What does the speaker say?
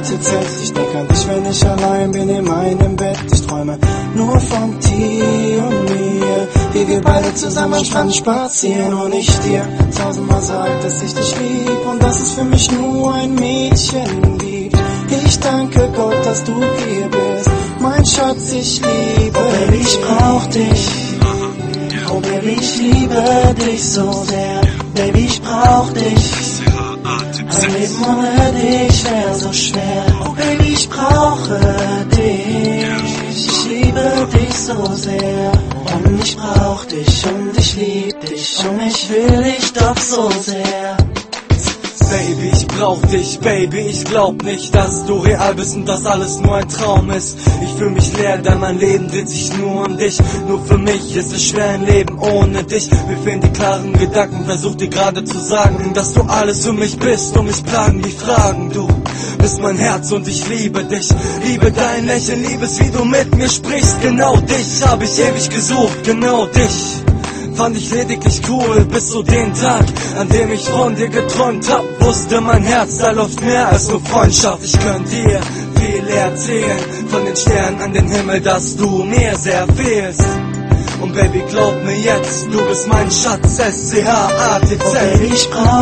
ATZ. Ich denk an dich, wenn ich allein bin in meinem Bett. Ich träume nur von dir und mir, wie wir beide zusammen am Strand spazieren und ich dir tausendmal sag, dass ich dich lieb und dass es für mich nur ein Mädchen gibt. Ich danke Gott, dass du hier bist, mein Schatz, ich liebe. Oh Baby, ich brauch dich. Oh Baby, ich liebe dich so sehr. Baby, ich brauch dich. Ein Leben ohne dich wär so schwer. Oh Baby, ich brauche dich. Ich liebe dich so sehr. Und ich brauch dich und ich lieb dich und ich will dich doch so sehr. Baby, ich brauch dich, Baby, ich glaub nicht, dass du real bist und dass alles nur ein Traum ist. Ich fühl mich leer, denn mein Leben dreht sich nur um dich. Nur für mich ist es schwer ein Leben ohne dich. Mir fehlen die klaren Gedanken, versuch dir gerade zu sagen, dass du alles für mich bist und mich plagen die Fragen. Du bist mein Herz und ich liebe dich. Liebe dein Lächeln, liebes, wie du mit mir sprichst. Genau dich hab ich ewig gesucht, genau dich fand ich lediglich cool, bis zu den Tag, an dem ich von dir geträumt hab. Wusste mein Herz, da läuft mehr als nur Freundschaft. Ich könnte dir viel erzählen, von den Sternen an den Himmel, dass du mir sehr fehlst. Und Baby, glaub mir jetzt, du bist mein Schatz, SCHATZ. Oh Baby, ich brauch